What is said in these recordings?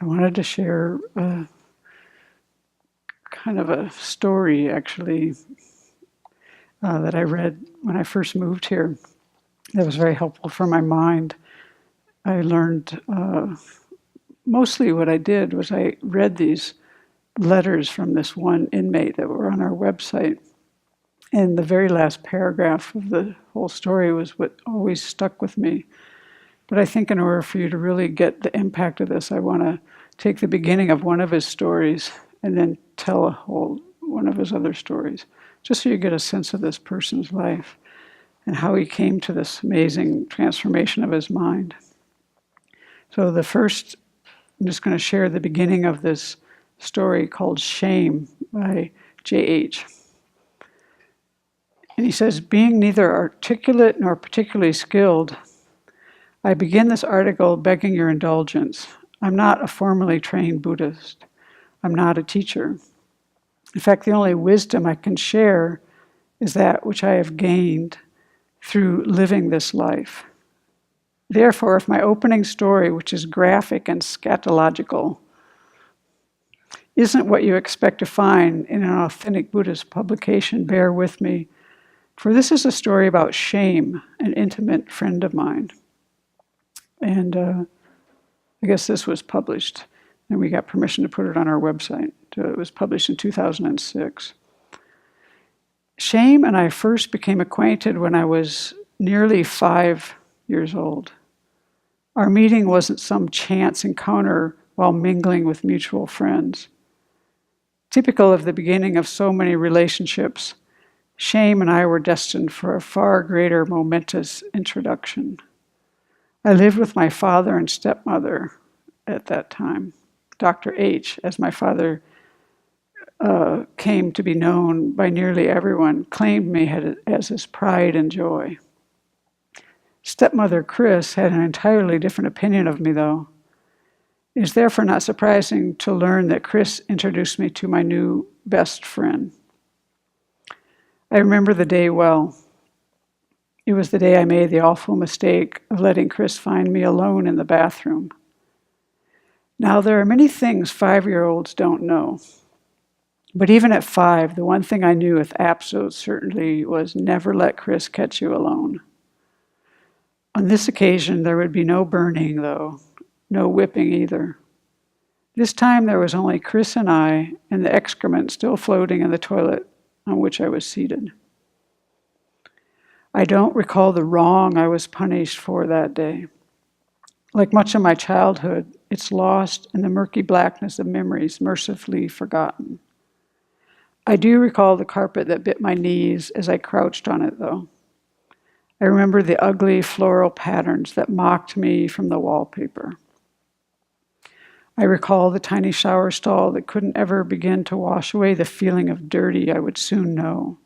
I wanted to share kind of a story, actually, that I read when I first moved here that was very helpful for my mind. I learned mostly what I did was I read these letters from this one inmate that were on our website. And the very last paragraph of the whole story was what always stuck with me. But I think in order for you to really get the impact of this, I want to take the beginning of one of his stories and then tell a whole one of his other stories, just so you get a sense of this person's life and how he came to this amazing transformation of his mind. So the first, I'm just going to share the beginning of this story called Shame by J.H. And he says, being neither articulate nor particularly skilled, I begin this article begging your indulgence. I'm not a formally trained Buddhist. I'm not a teacher. In fact, the only wisdom I can share is that which I have gained through living this life. Therefore, if my opening story, which is graphic and scatological, isn't what you expect to find in an authentic Buddhist publication, bear with me, for this is a story about shame, an intimate friend of mine. And I guess this was published, and we got permission to put it on our website. It was published in 2006. Shame and I first became acquainted when I was nearly 5 years old. Our meeting wasn't some chance encounter while mingling with mutual friends. Typical of the beginning of so many relationships, Shame and I were destined for a far greater momentous introduction. I lived with my father and stepmother at that time. Dr. H, as my father came to be known by nearly everyone, claimed me as his pride and joy. Stepmother Chris had an entirely different opinion of me, though. It is therefore not surprising to learn that Chris introduced me to my new best friend. I remember the day well. It was the day I made the awful mistake of letting Chris find me alone in the bathroom. Now, there are many things 5-year-olds don't know. But even at 5, the one thing I knew with absolute certainty was never let Chris catch you alone. On this occasion, there would be no burning, though, no whipping either. This time there was only Chris and I, and the excrement still floating in the toilet on which I was seated. I don't recall the wrong I was punished for that day. Like much of my childhood, it's lost in the murky blackness of memories mercifully forgotten. I do recall the carpet that bit my knees as I crouched on it, though. I remember the ugly floral patterns that mocked me from the wallpaper. I recall the tiny shower stall that couldn't ever begin to wash away the feeling of dirty I would soon know.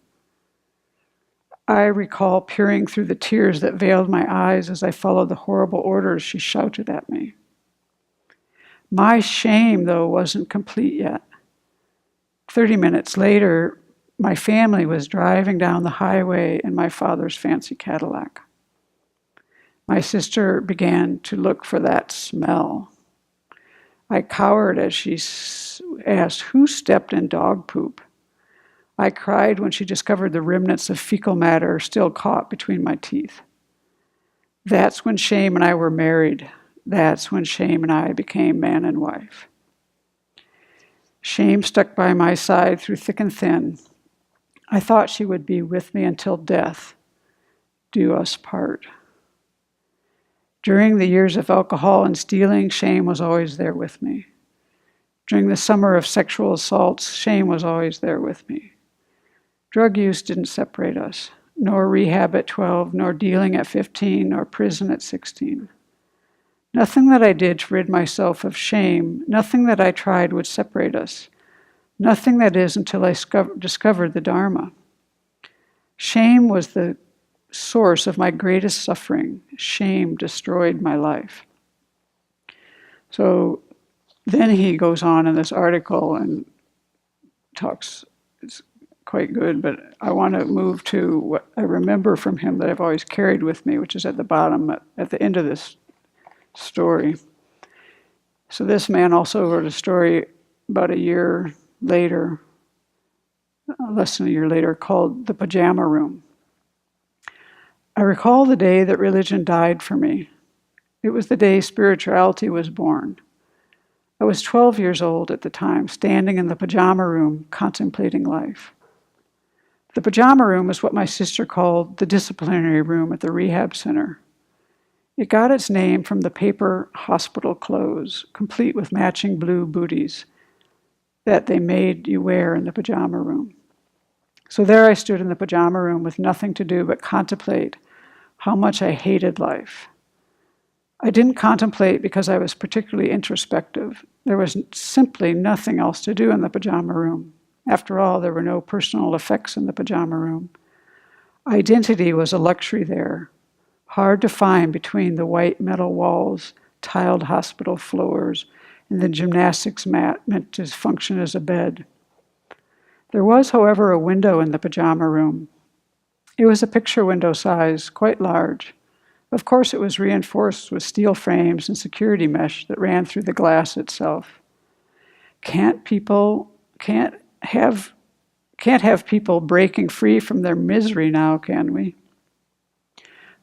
I recall peering through the tears that veiled my eyes as I followed the horrible orders she shouted at me. My shame, though, wasn't complete yet. 30 minutes later, my family was driving down the highway in my father's fancy Cadillac. My sister began to look for that smell. I cowered as she asked, who stepped in dog poop? I cried when she discovered the remnants of fecal matter still caught between my teeth. That's when Shame and I were married. That's when Shame and I became man and wife. Shame stuck by my side through thick and thin. I thought she would be with me until death do us part. During the years of alcohol and stealing, Shame was always there with me. During the summer of sexual assaults, Shame was always there with me. Drug use didn't separate us, nor rehab at 12, nor dealing at 15, nor prison at 16. Nothing that I did to rid myself of shame, nothing that I tried would separate us. Nothing that is until I discovered the Dharma. Shame was the source of my greatest suffering. Shame destroyed my life. So then he goes on in this article and talks, it's quite good, but I want to move to what I remember from him that I've always carried with me, which is at the bottom, at the end of this story. So this man also wrote a story about a year later, less than a year later, called The Pajama Room. I recall the day that religion died for me. It was the day spirituality was born. I was 12 years old at the time, standing in the pajama room, contemplating life. The pajama room is what my sister called the disciplinary room at the rehab center. It got its name from the paper hospital clothes, complete with matching blue booties, that they made you wear in the pajama room. So there I stood in the pajama room with nothing to do but contemplate how much I hated life. I didn't contemplate because I was particularly introspective. There was simply nothing else to do in the pajama room. After all, there were no personal effects in the pajama room. Identity was a luxury there, hard to find between the white metal walls, tiled hospital floors, and the gymnastics mat meant to function as a bed. There was, however, a window in the pajama room. It was a picture window size, quite large. Of course, it was reinforced with steel frames and security mesh that ran through the glass itself. Can't have people breaking free from their misery now, can we?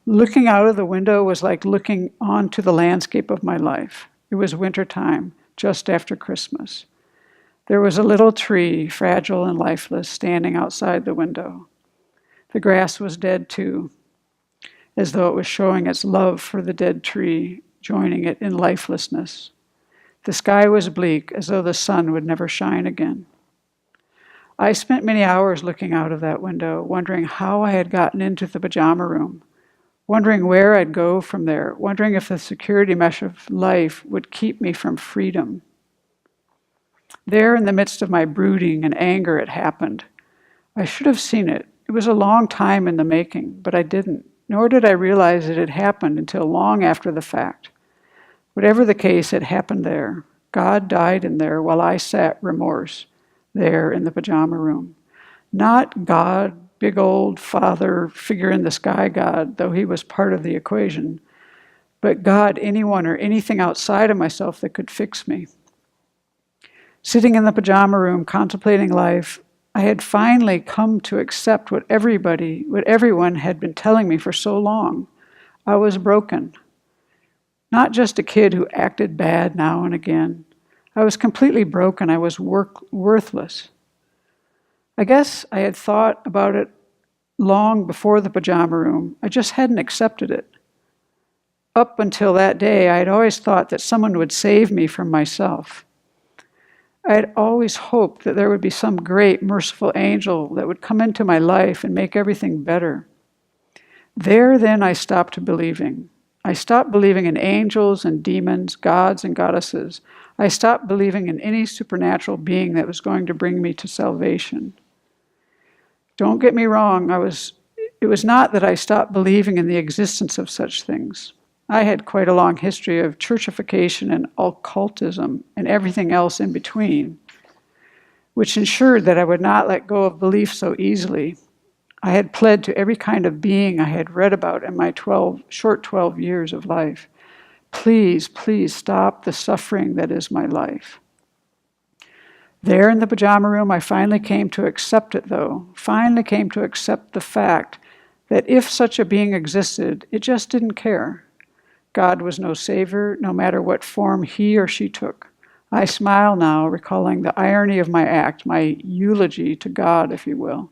Looking out of the window was like looking onto the landscape of my life. It was wintertime, just after Christmas. There was a little tree, fragile and lifeless, standing outside the window. The grass was dead too, as though it was showing its love for the dead tree, joining it in lifelessness. The sky was bleak, as though the sun would never shine again. I spent many hours looking out of that window, wondering how I had gotten into the pajama room, wondering where I'd go from there, wondering if the security mesh of life would keep me from freedom. There, in the midst of my brooding and anger, it happened. I should have seen it. It was a long time in the making, but I didn't, nor did I realize it had happened until long after the fact. Whatever the case, it happened there. God died in there while I sat remorse, there in the pajama room. Not God, big old father, figure in the sky God, though he was part of the equation, but God, anyone or anything outside of myself that could fix me. Sitting in the pajama room, contemplating life, I had finally come to accept what everyone had been telling me for so long. I was broken. Not just a kid who acted bad now and again. I was completely broken. I was worthless. I guess I had thought about it long before the pajama room. I just hadn't accepted it. Up until that day, I had always thought that someone would save me from myself. I had always hoped that there would be some great, merciful angel that would come into my life and make everything better. There, then, I stopped believing. I stopped believing in angels and demons, gods and goddesses. I stopped believing in any supernatural being that was going to bring me to salvation. Don't get me wrong, it was not that I stopped believing in the existence of such things. I had quite a long history of churchification and occultism and everything else in between, which ensured that I would not let go of belief so easily. I had pled to every kind of being I had read about in my short 12 years of life. Please, please stop the suffering that is my life. There in the pajama room, I finally came to accept it, though. Finally came to accept the fact that if such a being existed, it just didn't care. God was no savior, no matter what form he or she took. I smile now, recalling the irony of my act, my eulogy to God, if you will.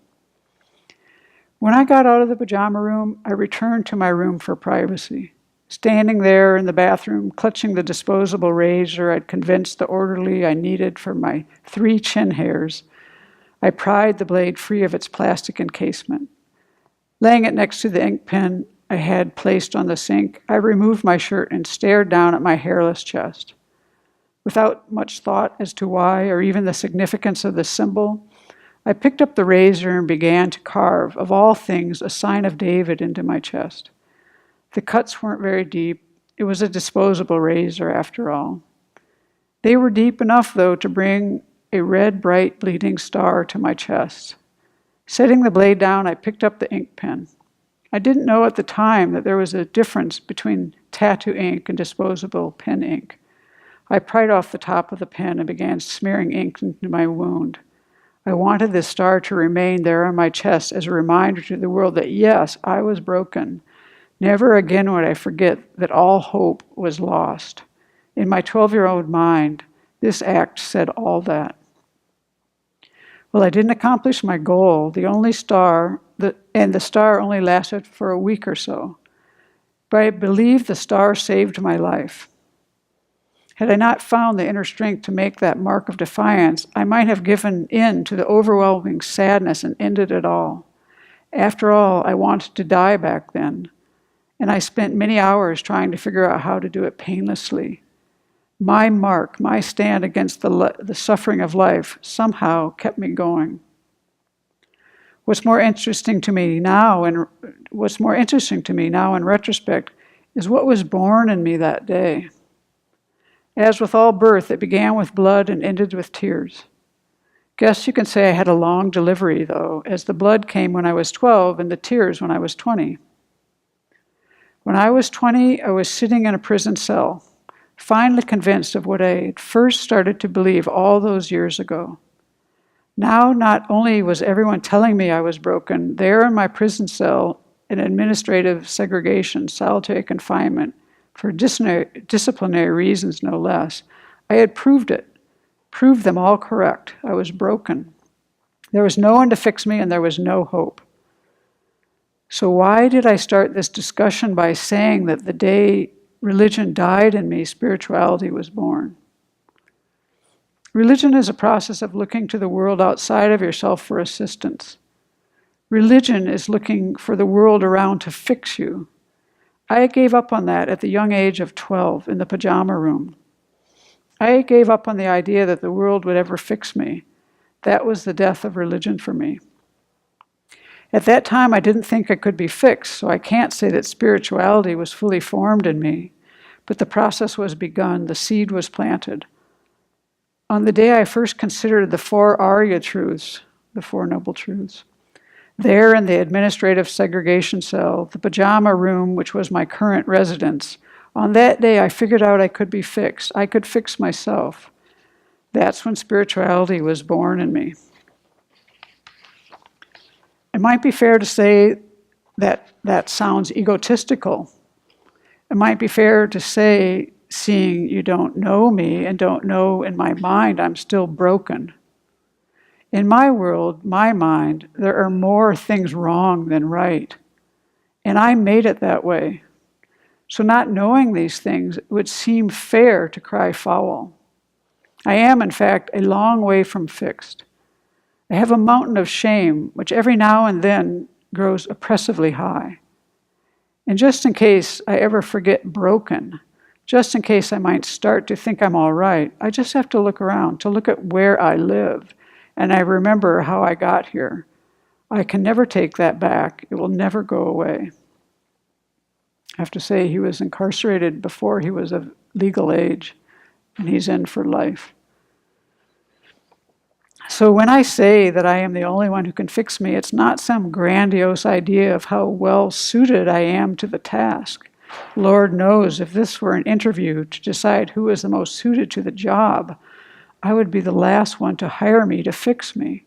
When I got out of the pajama room, I returned to my room for privacy. Standing there in the bathroom, clutching the disposable razor I'd convinced the orderly I needed for my 3 chin hairs, I pried the blade free of its plastic encasement. Laying it next to the ink pen I had placed on the sink, I removed my shirt and stared down at my hairless chest. Without much thought as to why or even the significance of the symbol, I picked up the razor and began to carve, of all things, a sign of David into my chest. The cuts weren't very deep. It was a disposable razor, after all. They were deep enough, though, to bring a red, bright, bleeding star to my chest. Setting the blade down, I picked up the ink pen. I didn't know at the time that there was a difference between tattoo ink and disposable pen ink. I pried off the top of the pen and began smearing ink into my wound. I wanted this star to remain there on my chest as a reminder to the world that, yes, I was broken. Never again would I forget that all hope was lost. In my 12-year-old mind, this act said all that. Well, I didn't accomplish my goal. The star only lasted for a week or so. But I believe the star saved my life. Had I not found the inner strength to make that mark of defiance, I might have given in to the overwhelming sadness and ended it all. After all, I wanted to die back then, and I spent many hours trying to figure out how to do it painlessly. My mark, my stand against the suffering of life, somehow kept me going. What's more interesting to me now in retrospect is what was born in me that day. As with all birth, it began with blood and ended with tears. Guess you can say I had a long delivery, though, as the blood came when I was 12 and the tears when I was 20. When I was 20, I was sitting in a prison cell, finally convinced of what I had first started to believe all those years ago. Now, not only was everyone telling me I was broken, there in my prison cell, in administrative segregation, solitary confinement, for disciplinary reasons no less, I had proved them all correct. I was broken. There was no one to fix me and there was no hope. So why did I start this discussion by saying that the day religion died in me, spirituality was born? Religion is a process of looking to the world outside of yourself for assistance. Religion is looking for the world around to fix you. I gave up on that at the young age of 12 in the pajama room. I gave up on the idea that the world would ever fix me. That was the death of religion for me. At that time, I didn't think I could be fixed, so I can't say that spirituality was fully formed in me, but the process was begun, the seed was planted. On the day I first considered the 4 Arya truths, the 4 Noble Truths, there in the administrative segregation cell, the pajama room, which was my current residence, on that day I figured out I could be fixed. I could fix myself. That's when spirituality was born in me. It might be fair to say that that sounds egotistical. It might be fair to say, seeing you don't know me and don't know in my mind I'm still broken. In my world, my mind, there are more things wrong than right. And I made it that way. So not knowing these things, it would seem fair to cry foul. I am, in fact, a long way from fixed. I have a mountain of shame, which every now and then grows oppressively high. And just in case I ever forget broken, just in case I might start to think I'm all right, I just have to look around, to look at where I live. And I remember how I got here. I can never take that back. It will never go away. I have to say he was incarcerated before he was of legal age, and he's in for life. So when I say that I am the only one who can fix me, it's not some grandiose idea of how well suited I am to the task. Lord knows if this were an interview to decide who is the most suited to the job, I would be the last one to hire me to fix me.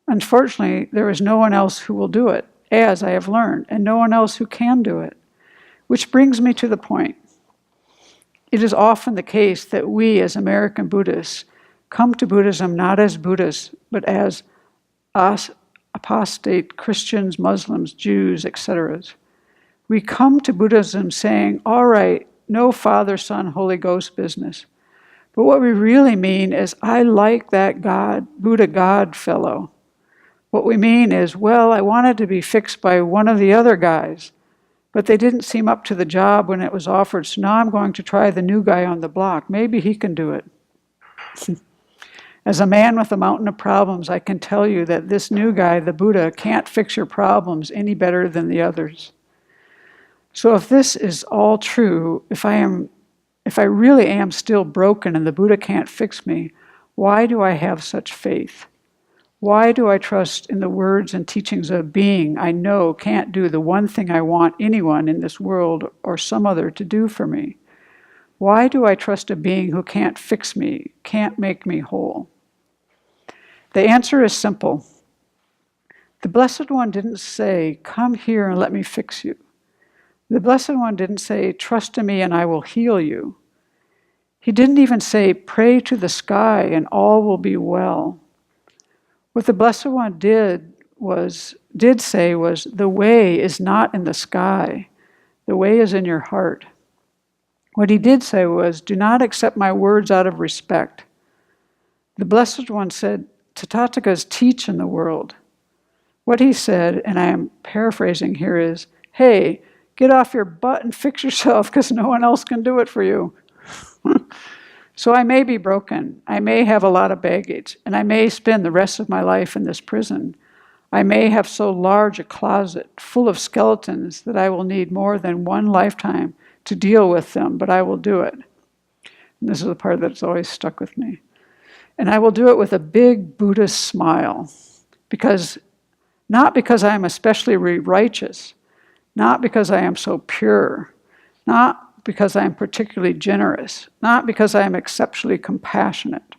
Unfortunately, there is no one else who will do it, as I have learned, and no one else who can do it. Which brings me to the point. It is often the case that we, as American Buddhists, come to Buddhism not as Buddhists, but as apostate Christians, Muslims, Jews, etc. We come to Buddhism saying, all right, no Father, Son, Holy Ghost business. But what we really mean is, I like that God, Buddha God fellow. What we mean is, well, I wanted to be fixed by one of the other guys, but they didn't seem up to the job when it was offered, so now I'm going to try the new guy on the block. Maybe he can do it. As a man with a mountain of problems, I can tell you that this new guy, the Buddha, can't fix your problems any better than the others. So if this is all true, if I really am still broken and the Buddha can't fix me, why do I have such faith? Why do I trust in the words and teachings of a being I know can't do the one thing I want anyone in this world or some other to do for me? Why do I trust a being who can't fix me, can't make me whole? The answer is simple. The Blessed One didn't say, come here and let me fix you. The Blessed One didn't say, trust in me and I will heal you. He didn't even say, pray to the sky and all will be well. What the Blessed One did say was, the way is not in the sky. The way is in your heart. What he did say was, do not accept my words out of respect. The Blessed One said, Tathagas teach in the world. What he said, and I am paraphrasing here, is, hey, get off your butt and fix yourself because no one else can do it for you. So I may be broken, I may have a lot of baggage, and I may spend the rest of my life in this prison. I may have so large a closet full of skeletons that I will need more than one lifetime to deal with them, but I will do it. And this is the part that's always stuck with me. And I will do it with a big Buddhist smile, not because I am especially righteous, not because I am so pure, not because I am particularly generous, not because I am exceptionally compassionate,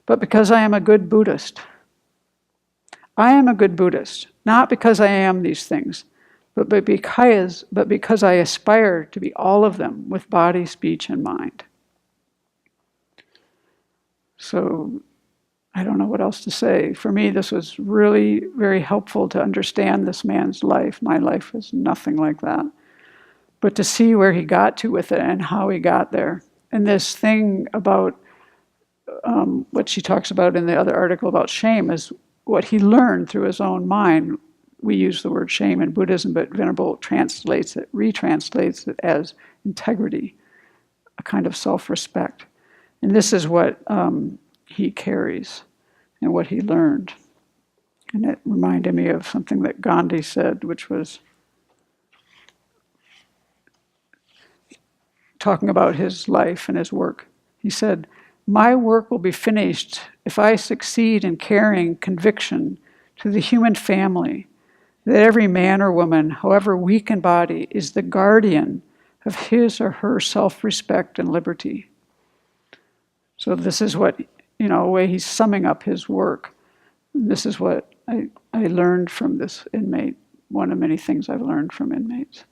but because I am a good Buddhist. I am a good Buddhist, not because I am these things, but because I aspire to be all of them with body, speech, and mind. So I don't know what else to say. For me, this was really very helpful to understand this man's life. My life was nothing like that. But to see where he got to with it and how he got there. And this thing about what she talks about in the other article about shame is what he learned through his own mind. We use the word shame in Buddhism, but Venerable retranslates it as integrity, a kind of self-respect. And this is what he carries and what he learned. And it reminded me of something that Gandhi said, which was talking about his life and his work. He said, my work will be finished if I succeed in carrying conviction to the human family that every man or woman, however weak in body, is the guardian of his or her self-respect and liberty. So this is what, a way he's summing up his work. This is what I learned from this inmate, one of many things I've learned from inmates.